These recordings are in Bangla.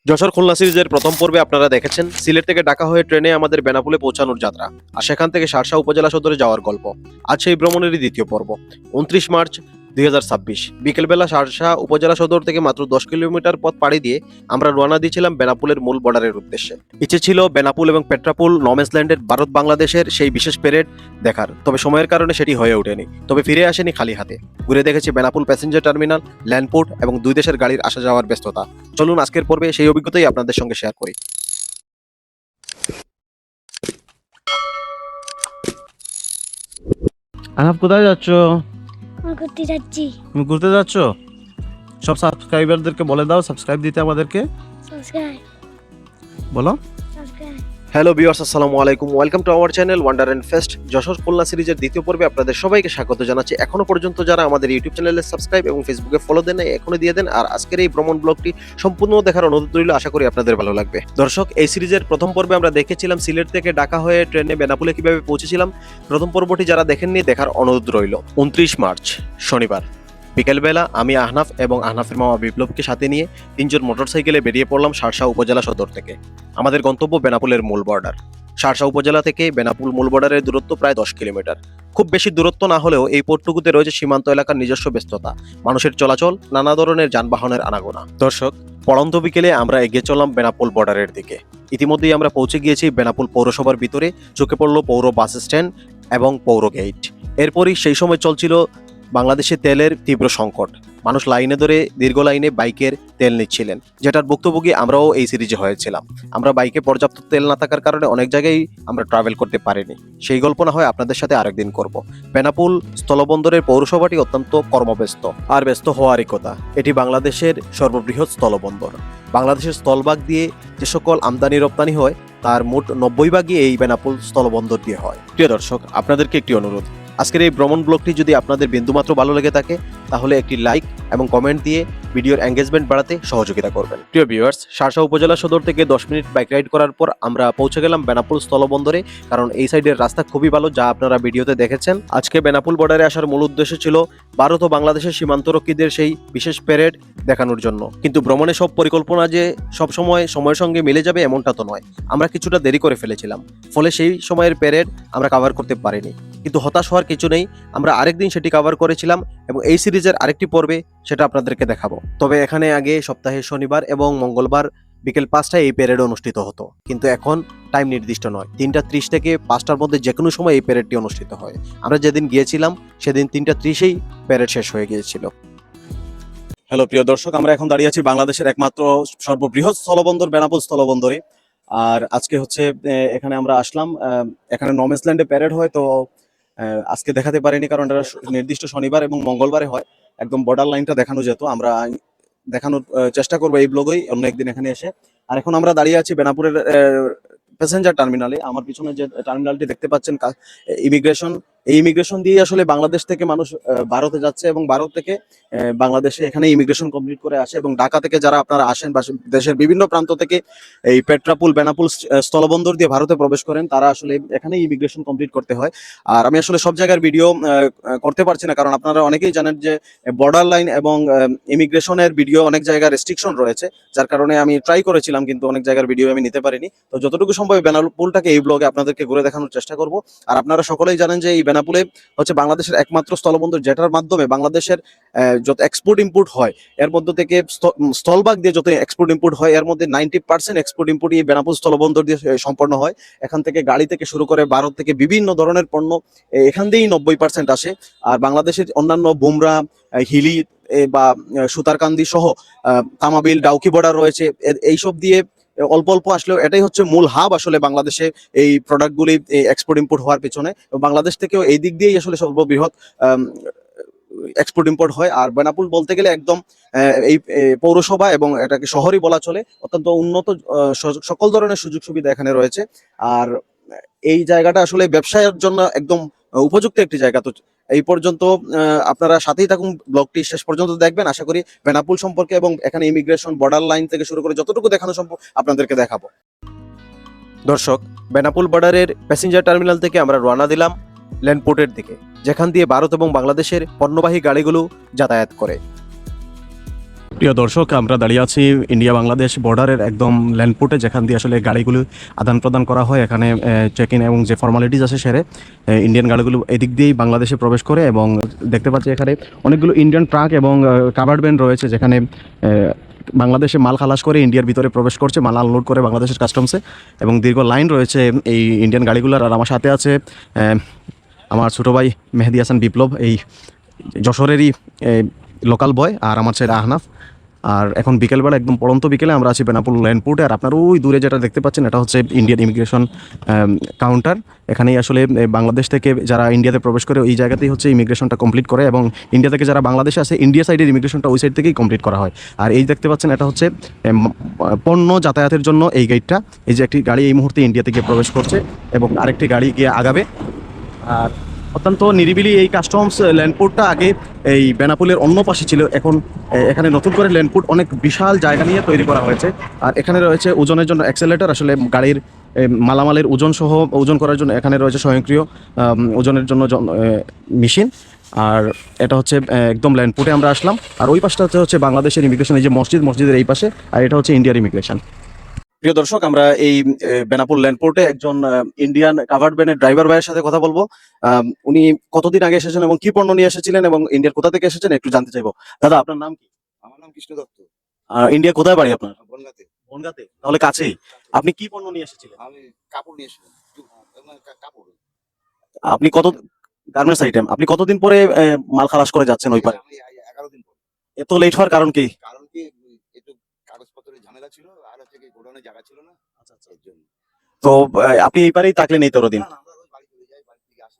যশোর খুলনা সিরিজের প্রথম পর্বে আপনারা দেখেছেন সিলেট থেকে ঢাকা হয়ে ট্রেনে আমাদের বেনাপোলে পৌঁছানোর যাত্রা আর সেখান থেকে শার্শা উপজেলা সদরে যাওয়ার গল্প। আজ সেই ভ্রমণেরই দ্বিতীয় পর্ব। 29 মার্চ 2026 বিকেলবেলা শার্শা উপজেলা সদর থেকে মাত্র 10 কিলোমিটার পথ পাড়ি দিয়ে আমরা রওনা দিয়েছিলাম বেনাপোলের মূল বর্ডারের উদ্দেশ্যে। ইচ্ছে ছিল বেনাপোল এবং পেট্রাপোল নমেসল্যান্ডের ভারত বাংলাদেশের সেই বিশেষ প্যারেড দেখার, তবে সময়ের কারণে সেটি হয়ে ওঠেনি। তবে ফিরে আসেনি খালি হাতে। ঘুরে দেখেছি বেনাপোল প্যাসেঞ্জার টার্মিনাল, ল্যান্ডপোর্ট এবং দুই দেশের গাড়ির আসা যাওয়ার ব্যস্ততা। চলুন আজকের পর্বে সেই অভিজ্ঞতাই আপনাদের সঙ্গে শেয়ার করি। আনাপ কোথায় যাচ্ছ? আমি ঘুরতে যাচ্ছি। তুমি ঘুরতে যাচ্ছ? সব সাবস্ক্রাইবারদেরকে বলে দাও সাবস্ক্রাইব দিতে আমাদেরকে। সাবস্ক্রাইব বলো। সাবস্ক্রাইব হ্যালো ভিউয়ার্স, আসসালামু আলাইকুম। Welcome to our channel wonder and fest. Jessore Khulna সিরিজের দ্বিতীয় পর্বে আপনাদের সবাইকে স্বাগত জানাচ্ছি। এখনো পর্যন্ত যারা আমাদের ইউটিউব চ্যানেলে সাবস্ক্রাইব এবং ফেসবুকে ফলো দেন নাই, এখনই দিয়ে দেন। আর আজকের এই ভ্রমণ ব্লগটি সম্পূর্ণ দেখার অনুরোধ রইল, আশা করি আপনাদের ভালো লাগবে। দর্শক, এই সিরিজের প্রথম পর্বে আমরা দেখেছিলাম সিলেট থেকে ঢাকা হয়ে ট্রেনে বেনাপোলে কিভাবে পৌঁছেছিলাম। প্রথম পর্বটি যারা দেখেননি, দেখার অনুরোধ রইল। 29 মার্চ শনিবার বিকেলবেলা আমি আহনাফ এবং আহনাফের মামা বিপ্লবকে সাথে নিয়ে তিনজন মোটরসাইকেলে বেরিয়ে পড়লাম শার্শা উপজেলা সদর থেকে। আমাদের গন্তব্য বেনাপোলের মূল বর্ডার। শার্শা উপজেলা থেকে বেনাপোল মূল বর্ডারের দূরত্ব প্রায় 10 কিলোমিটার। খুব বেশি দূরত্ব না হলেও এই পোর্টটুকুতে রয়েছে সীমান্ত এলাকার নিজস্ব ব্যস্ততা, মানুষের চলাচল, নানা ধরনের যানবাহনের আনাগোনা। দর্শক, পড়ন্ত বিকেলে আমরা এগিয়ে চললাম বেনাপোল বর্ডারের দিকে। ইতিমধ্যেই আমরা পৌঁছে গিয়েছি বেনাপোল পৌরসভার ভিতরে। চোখে পড়ল পৌর বাস স্ট্যান্ড এবং পৌর গেট। এরপরই সেই সময় চলছিল বাংলাদেশে তেলের তীব্র সংকট। মানুষ লাইনে ধরে দীর্ঘ লাইনে বাইকের তেল নিচ্ছিলেন, যেটার ভুক্তভোগী আমরাও এই সিরিজে হয়েছিলাম। আমরা বাইকে পর্যাপ্ত তেল না থাকার কারণে অনেক জায়গায় আমরা ট্রাভেল করতে পারিনি। সেই গল্প না হয় আপনাদের সাথে আরেকদিন করব। বেনাপোল স্থলবন্দরের পৌরসভাটি অত্যন্ত কর্মব্যস্ত, আর ব্যস্ত হওয়ারই কথা। এটি বাংলাদেশের সর্ববৃহৎ স্থলবন্দর। বাংলাদেশের স্থলভাগ দিয়ে যে সকল আমদানি রপ্তানি হয় তার মোট 90 ভাগই এই বেনাপোল স্থলবন্দর দিয়ে হয়। প্রিয় দর্শক, আপনাদেরকে একটি অনুরোধ, আজকের এই ভ্রমণ ব্লগটি যদি আপনাদের বিন্দুমাত্র ভালো লেগে থাকে তাহলে একটি লাইক এবং কমেন্ট দিয়ে ভিডিওর এঙ্গেজমেন্ট বাড়াতে সহযোগিতা করবেন। প্রিয় ভিউয়ার্স, শার্শা উপজেলা সদর থেকে 10 মিনিট বাইক রাইড করার পর আমরা পৌঁছে গেলাম বেনাপোল স্থলবন্দরে, কারণ এই সাইডের রাস্তা খুবই ভালো, যা আপনারা ভিডিওতে দেখেছেন। আজকে বেনাপোল বর্ডারে আসার মূল উদ্দেশ্য ছিল ভারত ও বাংলাদেশের সীমান্তরক্ষীদের সেই বিশেষ প্যারেড দেখানোর জন্য। কিন্তু ভ্রমণে সব পরিকল্পনা যে সব সময় সময়ের সঙ্গে মিলে যাবে এমনটা তো নয়। আমরা কিছুটা দেরি করে ফেলেছিলাম, ফলে সেই সময়ের প্যারেড আমরা কভার করতে পারিনি। কিন্তু হতাশ হওয়ার কিছু নেই, আমরা আরেকদিন সেটি কভার করেছিলাম এবং এই সিরিজের আরেকটি পর্বে সেটা আপনাদেরকে দেখাবো। তবে এখানে আগে সপ্তাহে শনিবার এবং মঙ্গলবার বিকেল 5টায় এই প্যারেড অনুষ্ঠিত হতো, কিন্তু এখন টাইম নির্দিষ্ট নয়। 3টা 30 থেকে 5টার মধ্যে যে কোনো সময় এই প্যারেডটি অনুষ্ঠিত হয়। আমরা যেদিন গিয়েছিলাম সেদিন 3টা 30-এই প্যারেড শেষ হয়ে গিয়েছিল। হ্যালো প্রিয় দর্শক, আমরা এখন দাঁড়িয়ে আছি বাংলাদেশের একমাত্র সর্ববৃহৎ স্থলবন্দর বেনাপোল স্থলবন্দরে। আর আজকে হচ্ছে এখানে আমরা আসলাম। এখানে নমেসল্যান্ডে প্যারেড হয়, তো আজকে দেখাতে পারিনি কারণ এটা নির্দিষ্ট শনিবার এবং মঙ্গলবারে হয়। একদম বর্ডার লাইনটা দেখানো যেত, আমরা দেখানোর চেষ্টা করবো এই ব্লগেই অন্য একদিন এখানে এসে। আর এখন আমরা দাঁড়িয়ে আছি বেনাপুরের প্যাসেঞ্জার টার্মিনালে। আমার পিছনে যে টার্মিনালটি দেখতে পাচ্ছেন ইমিগ্রেশন, এই ইমিগ্রেশন দিয়ে আসলে বাংলাদেশ থেকে মানুষ ভারতে যাচ্ছে এবং ভারত থেকে বাংলাদেশে এখানে ইমিগ্রেশন কমপ্লিট করে আসে। এবং ঢাকা থেকে যারা আপনারা আসেন বা দেশের বিভিন্ন প্রান্ত থেকে এই পেট্রাপোল বেনাপোল স্থলবন্দর দিয়ে ভারতে প্রবেশ করেন, তারা আসলে এখানে ইমিগ্রেশন কমপ্লিট করতে হয়। আর আমি আসলে সব জায়গার ভিডিও করতে পারছি না, কারণ আপনারা অনেকেই জানেন যে বর্ডার লাইন এবং ইমিগ্রেশনের ভিডিও অনেক জায়গায় রেস্ট্রিকশন রয়েছে, যার কারণে আমি ট্রাই করেছিলাম কিন্তু অনেক জায়গার ভিডিও আমি নিতে পারিনি। তো যতটুকু সম্ভব বেনাপোলটাকে এই ব্লগে আপনাদেরকে ঘুরে দেখানোর চেষ্টা করব। আর আপনারা সকলেই জানেন যে এই বেনাপোলে হচ্ছে বাংলাদেশের একমাত্র স্থলবন্দর, যেটার মাধ্যমে বাংলাদেশের যত এক্সপোর্ট ইম্পোর্ট হয় এর মধ্যে থেকে স্থলভাগ দিয়ে যত এক্সপোর্ট ইম্পোর্ট হয় এর মধ্যে 90% এক্সপোর্ট ইম্পোর্ট এই বেনাপোল স্থলবন্দর দিয়ে সম্পন্ন হয়। এখান থেকে গাড়ি থেকে শুরু করে ভারত থেকে বিভিন্ন ধরনের পণ্য এখান দিয়েই 90% আসে। আর বাংলাদেশের অন্যান্য বুমরা, হিলি বা সুতারকান্দি সহ তামাবিল, ডাউকি বর্ডার রয়েছে, এইসব দিয়ে অল্প অল্প আসলেও এটাই হচ্ছে মূল হাব আসলে বাংলাদেশে এই প্রোডাক্টগুলি এক্সপোর্ট ইম্পোর্ট হওয়ার পেছনে। বাংলাদেশ থেকেও এই দিক দিয়েই আসলে সর্ববৃহৎ এক্সপোর্ট ইম্পোর্ট হয়। আর বেনাপোল বলতে গেলে একদম এই পৌরসভা এবং এটাকে শহরই বলা চলে। অত্যন্ত উন্নত সকল ধরনের সুযোগ সুবিধা এখানে রয়েছে। আর এই জায়গাটা আসলে ব্যবসায়ের জন্য একদম উপযুক্ত একটি জায়গা। তো এই পর্যন্ত আপনারা সাথেই থাকুন, ব্লগটি শেষ পর্যন্ত দেখবেন। আশা করি বেনাপোল সম্পর্কে এবং এখানে ইমিগ্রেশন, বর্ডার লাইন থেকে শুরু করে যতটুকু দেখানো সম্ভব আপনাদেরকে দেখাবো। দর্শক, বেনাপোল বর্ডারের প্যাসেঞ্জার টার্মিনাল থেকে আমরা রওনা দিলাম ল্যান্ডপোর্টের দিকে, যেখান দিয়ে ভারত এবং বাংলাদেশের পণ্যবাহী গাড়িগুলো যাতায়াত করে। প্রিয় দর্শক, আমরা দাঁড়িয়ে আছি ইন্ডিয়া বাংলাদেশ বর্ডারের একদম ল্যান্ডপোর্টে, যেখান দিয়ে আসলে গাড়িগুলো আদান প্রদান করা হয়। এখানে চেক ইন এবং যে ফর্মালিটিস আছে সেরে ইন্ডিয়ান গাড়িগুলো এদিক দিয়েই বাংলাদেশে প্রবেশ করে। এবং দেখতে পাচ্ছি এখানে অনেকগুলো ইন্ডিয়ান ট্রাক এবং কাভার্ড ভ্যান রয়েছে, যেখানে বাংলাদেশে মাল খালাস করে ইন্ডিয়ার ভিতরে প্রবেশ করছে, মাল আনলোড করে বাংলাদেশের কাস্টমসে। এবং দীর্ঘ লাইন রয়েছে এই ইন্ডিয়ান গাড়িগুলোর। আর আমার সাথে আছে আমার ছোটো ভাই মেহেদি হাসান বিপ্লব, এই যশোরেরই লোকাল বয়, আর আমার ছেলে আহনাফ। আর এখন বিকেলবেলা, একদম পড়ন্ত বিকেলে আমরা আছি বেনাপুল ল্যান্ডপোর্টে। আর আপনার ওই দূরে যেটা দেখতে পাচ্ছেন, এটা হচ্ছে ইন্ডিয়ান ইমিগ্রেশন কাউন্টার। এখানেই আসলে বাংলাদেশ থেকে যারা ইন্ডিয়াতে প্রবেশ করে ওই জায়গাতেই হচ্ছে ইমিগ্রেশনটা কমপ্লিট করে, এবং ইন্ডিয়া থেকে যারা বাংলাদেশে আসে ইন্ডিয়া সাইডের ইমিগ্রেশনটা ওই সাইড থেকেই কমপ্লিট করা হয়। আর এই দেখতে পাচ্ছেন, এটা হচ্ছে পণ্য যাতায়াতের জন্য এই গেটটা। এই যে একটি গাড়ি এই মুহূর্তে ইন্ডিয়া থেকে প্রবেশ করছে এবং আরেকটি গাড়ি গিয়ে আগাবে। আর অত্যন্ত নিরিবিলি এই কাস্টমস ল্যান্ডপোর্টটা আগে এই বেনাপুলের অন্য পাশে ছিল, এখন এখানে নতুন করে ল্যান্ডপোর্ট অনেক বিশাল জায়গা নিয়ে তৈরি করা হয়েছে। আর এখানে রয়েছে ওজনের জন্য অ্যাক্সেলেটর, আসলে গাড়ির মালামালের ওজন সহ ওজন করার জন্য এখানে রয়েছে স্বয়ংক্রিয় ওজনের জন্য মেশিন। আর এটা হচ্ছে একদম ল্যান্ডপোর্টে আমরা আসলাম। আর ওই পাশটা হচ্ছে বাংলাদেশের ইমিগ্রেশন, এই যে মসজিদের এই পাশে, আর এটা হচ্ছে ইন্ডিয়ার ইমিগ্রেশন। প্রিয় দর্শক, আমরা এই বেনাপুল ল্যান্ডপোর্টে একজন ইন্ডিয়ান কাভার্ড ভ্যানের ড্রাইভার ভাইয়ের সাথে কথা বলবো। উনি কতদিন আগে এসেছেন এবং কি পণ্য নিয়ে এসেছিলেন এবং ইন্ডিয়ার কোথা থেকে এসেছেন একটু জানতে চাইবো। দাদা, আপনার নাম কি? আমার নাম কৃষ্ণ দত্ত। ইন্ডিয়া কোথায় বাড়ি আপনার? বনগাঁতে। বনগাঁতে, তাহলে কাছেই। আপনি কি পণ্য নিয়ে এসেছিলেন? আমি কাপড় নিয়ে এসেছিলাম। কাপড় আপনি কত গার্মেন্টস আইটেম, আপনি কতদিন পরে মাল খালাস করে যাচ্ছেন ওই পারে? আমি 11 দিন পর। এত লেট হওয়ার কারণ কি? কারণ কি, একটু কাগজপত্রের ঝামেলা ছিল, আর হচ্ছে কি গোডাউনে জায়গা ছিল না। আচ্ছা, এর জন্য। তো আপনি এই পারেই থাকলেন এই 13 দিন? না, আমরা রোজ বাড়ি চলে যাই, বাড়ি থেকে আসি।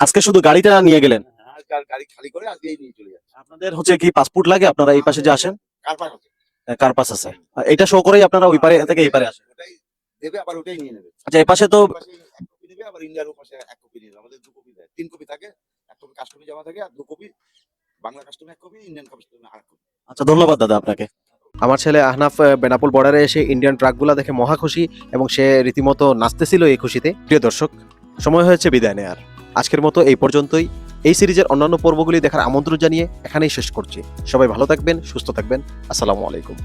আজকে শুধু গাড়িটা নিয়ে গেলেন? আজকাল গাড়ি খালি করে আজকেই নিয়ে চলে যাচ্ছি। আপনাদের হচ্ছে কি পাসপোর্ট লাগে? আপনারা এই পাশে যে আসেন কার পাস আছে? কার পাস আছে? এটা শো করেই আপনারা ওই পারে থেকে এই পারে আসেন? ওটাই দেবে, আবার ওটাই নিয়ে নেবে। আচ্ছা, এই পাশে তো ওই পাশে এক কপি নেবে, আবার ইন্ডিয়ার পাশে এক কপি নিয়ে নেবে। আমাদের 2 কপি দেয়, 3 কপি থাকে। এক কপি কাস্টমে জমা থাকে, আর 2 কপি বাংলা কাস্টমে, 1 কপি ইন্ডিয়ান কাস্টমে আর 1 কপি। আচ্ছা, ধন্যবাদ দাদা আপনাকে। আমার ছেলে আহনাফ বেনাপুল বর্ডারে এসে ইন্ডিয়ান ট্রাকগুলো দেখে মহা খুশি এবং সে রীতিমতো নাচতেছিল এই খুশিতে। প্রিয় দর্শক, সময় হয়েছে বিদায় নেয়ার। আজকের মতো এই পর্যন্তই। এই সিরিজের অন্যান্য পর্বগুলি দেখার আমন্ত্রণ জানিয়ে এখানেই শেষ করছি। সবাই ভালো থাকবেন, সুস্থ থাকবেন। আসসালামু আলাইকুম।